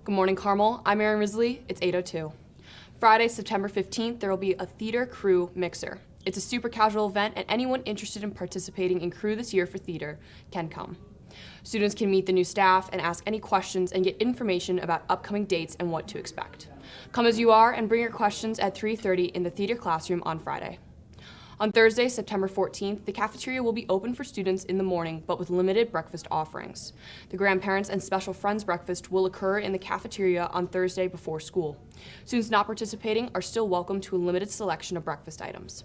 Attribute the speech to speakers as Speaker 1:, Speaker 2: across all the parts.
Speaker 1: Good morning, Carmel. I'm Erin Risley. It's 8:02. Friday, September 15th, there will be a theater crew mixer. It's a super casual event, and anyone interested in participating in crew this year for theater can come. Students can meet the new staff and ask any questions and get information about upcoming dates and what to expect. Come as you are and bring your questions at 3:30 in the theater classroom on Friday. On Thursday, September 14th, the cafeteria will be open for students in the morning, but with limited breakfast offerings. The grandparents and special friends breakfast will occur in the cafeteria on Thursday before school. Students not participating are still welcome to a limited selection of breakfast items.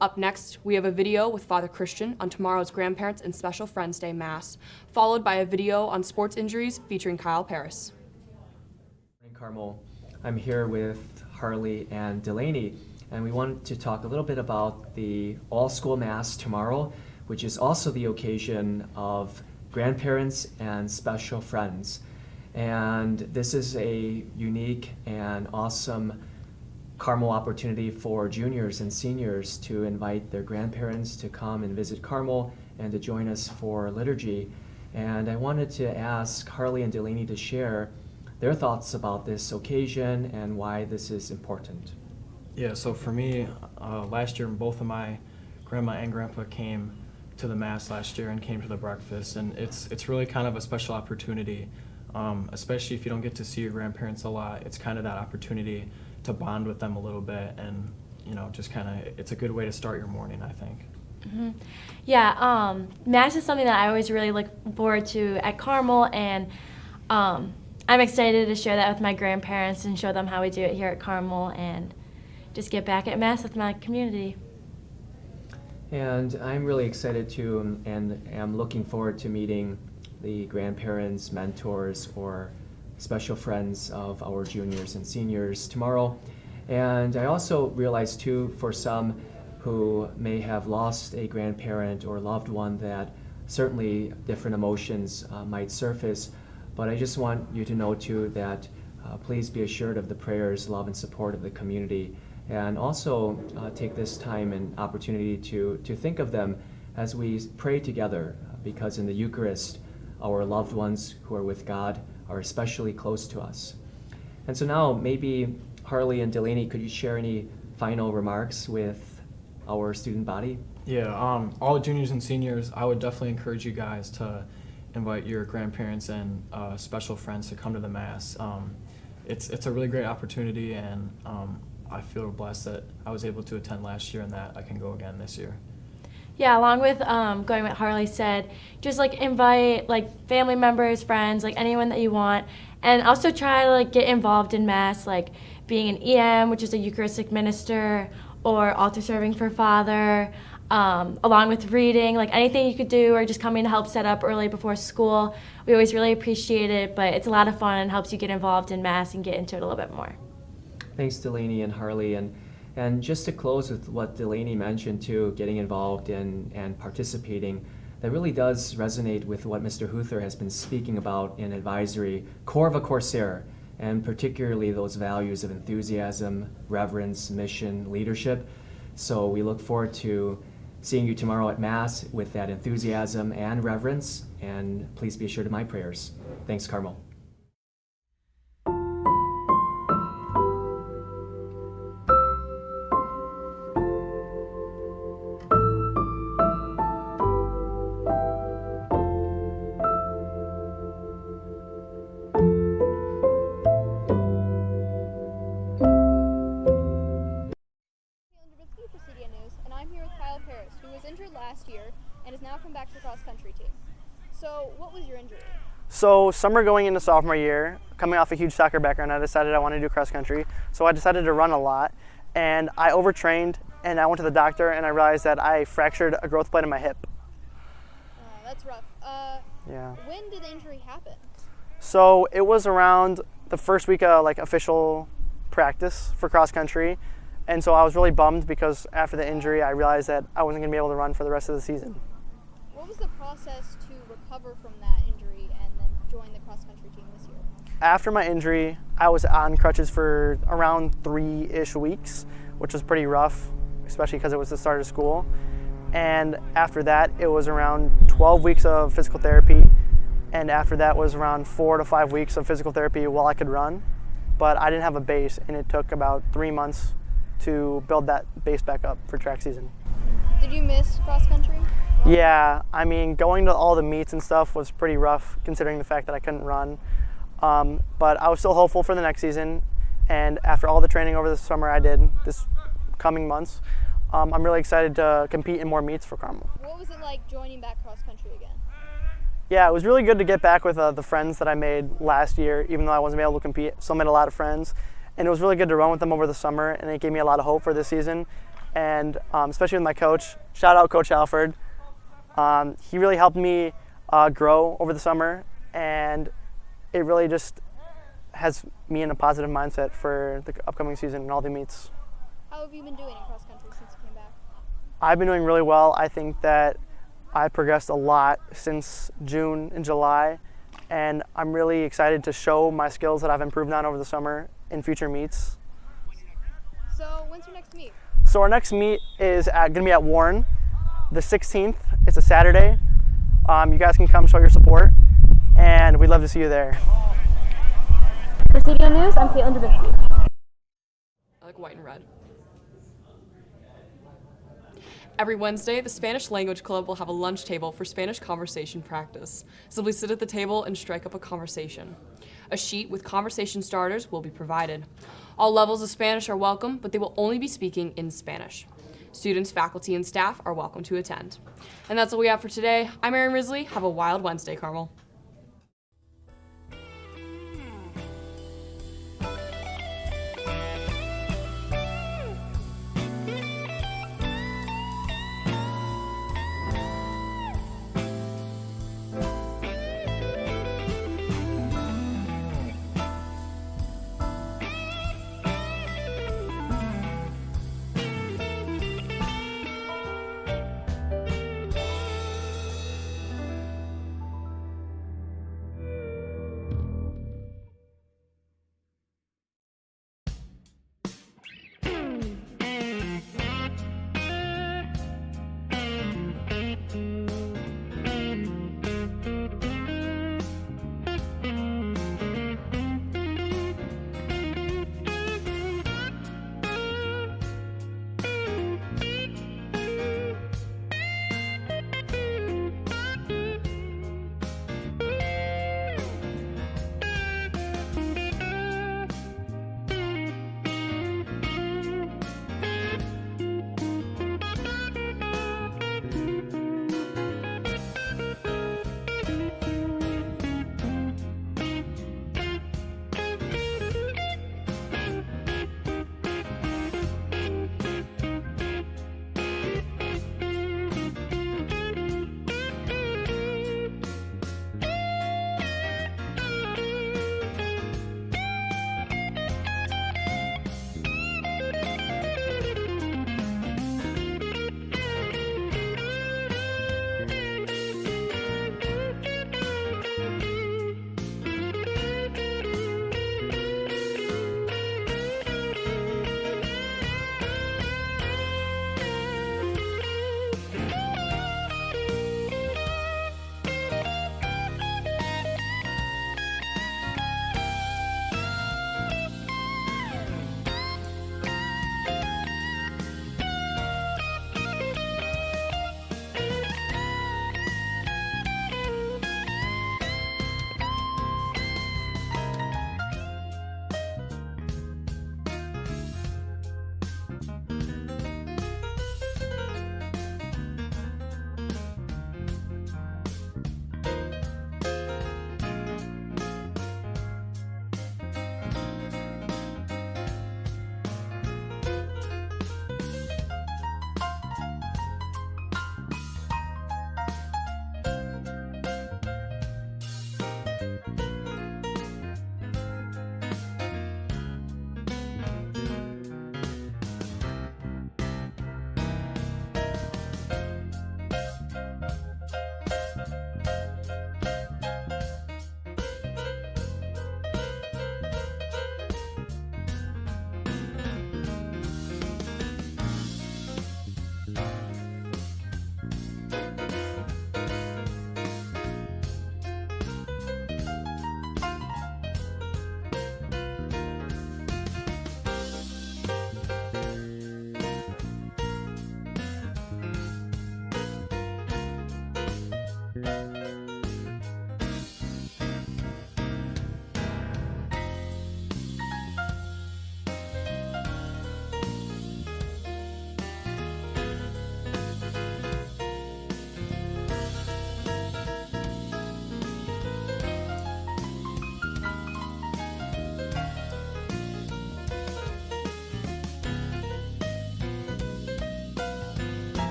Speaker 1: Up next, we have a video with Father Christian on tomorrow's Grandparents and Special Friends Day Mass, followed by a video on sports injuries featuring Kyle Paris.
Speaker 2: Good morning, Carmel. I'm here with Harley and Delaney, and we want to talk a little bit about the all-school Mass tomorrow, which is also the occasion of grandparents and special friends. And this is a unique and awesome Carmel opportunity for juniors and seniors to invite their grandparents to come and visit Carmel and to join us for liturgy. And I wanted to ask Harley and Delaney to share their thoughts about this occasion and why this is important.
Speaker 3: Yeah, so for me, last year both of my grandma and grandpa came to the Mass last year and came to the breakfast, and it's really kind of a special opportunity, especially if you don't get to see your grandparents a lot. It's kind of that opportunity to bond with them a little bit, and just kind of, it's a good way to start your morning, I think.
Speaker 4: Mm-hmm. Yeah, Mass is something that I always really look forward to at Carmel, and I'm excited to share that with my grandparents and show them how we do it here at Carmel and just get back at Mass with my community.
Speaker 2: And I'm really excited too, and am looking forward to meeting the grandparents, mentors, or special friends of our juniors and seniors tomorrow. And I also realize too, for some who may have lost a grandparent or loved one, that certainly different emotions might surface. But I just want you to know too that please be assured of the prayers, love, and support of the community. And also take this time and opportunity to think of them as we pray together, because in the Eucharist, our loved ones who are with God are especially close to us. And so now maybe Harley and Delaney, could you share any final remarks with our student body?
Speaker 3: Yeah, all juniors and seniors, I would definitely encourage you guys to invite your grandparents and special friends to come to the Mass. It's a really great opportunity, and I feel blessed that I was able to attend last year and that I can go again this year.
Speaker 4: Yeah, along with going what Harley said, just invite family members, friends, anyone that you want, and also try to get involved in Mass, being an EM, which is a Eucharistic minister, or altar serving for Father, along with reading, anything you could do, or just coming to help set up early before school. We always really appreciate it, but it's a lot of fun and helps you get involved in Mass and get into it a little bit more.
Speaker 2: Thanks, Delaney and Harley. And just to close with what Delaney mentioned too, getting involved and participating, that really does resonate with what Mr. Huther has been speaking about in advisory, core of a Corsair, and particularly those values of enthusiasm, reverence, mission, leadership. So we look forward to seeing you tomorrow at Mass with that enthusiasm and reverence, and please be assured of my prayers. Thanks, Carmel.
Speaker 5: For CDN News, and I'm here with Kyle Paris, who was injured last year and has now come back to the cross-country team. So, what was your injury?
Speaker 6: So, summer going into sophomore year, coming off a huge soccer background, I decided I wanted to do cross-country. So I decided to run a lot, and I overtrained, and I went to the doctor, and I realized that I fractured a growth plate in my hip.
Speaker 5: That's rough.
Speaker 6: Yeah.
Speaker 5: When did the injury happen?
Speaker 6: So it was around the first week of official practice for cross-country. And so I was really bummed because after the injury, I realized that I wasn't going to be able to run for the rest of the season.
Speaker 5: What was the process to recover from that injury and then join the cross-country team this year?
Speaker 6: After my injury, I was on crutches for around 3-ish weeks, which was pretty rough, especially because it was the start of school. And after that, it was around 12 weeks of physical therapy, and after that was around 4 to 5 weeks of physical therapy while I could run. But I didn't have a base, and it took about 3 months to build that base back up for track season.
Speaker 5: Did you miss cross country?
Speaker 6: Yeah, I mean, going to all the meets and stuff was pretty rough considering the fact that I couldn't run. But I was still hopeful for the next season, and after all the training over the summer I did this coming months, I'm really excited to compete in more meets for Carmel.
Speaker 5: What was it like joining back cross country again?
Speaker 6: Yeah, it was really good to get back with the friends that I made last year, even though I wasn't able to compete. Still made a lot of friends, and it was really good to run with them over the summer, and it gave me a lot of hope for this season. And especially with my coach, shout out Coach Alford. He really helped me grow over the summer, and it really just has me in a positive mindset for the upcoming season and all the meets.
Speaker 5: How have you been doing in cross country since you came back?
Speaker 6: I've been doing really well. I think that I progressed a lot since June and July, and I'm really excited to show my skills that I've improved on over the summer in future meets.
Speaker 5: So when's your next meet?
Speaker 6: So our next meet is going to be at Warren, the 16th. It's a Saturday. You guys can come show your support, and we'd love to see you there.
Speaker 5: For CDN News, I'm Caitlin Dubinsky.
Speaker 1: I like white and red. Every Wednesday, the Spanish Language Club will have a lunch table for Spanish conversation practice. Simply sit at the table and strike up a conversation. A sheet with conversation starters will be provided. All levels of Spanish are welcome, but they will only be speaking in Spanish. Students, faculty, and staff are welcome to attend. And that's all we have for today. I'm Erin Risley. Have a wild Wednesday, Carmel.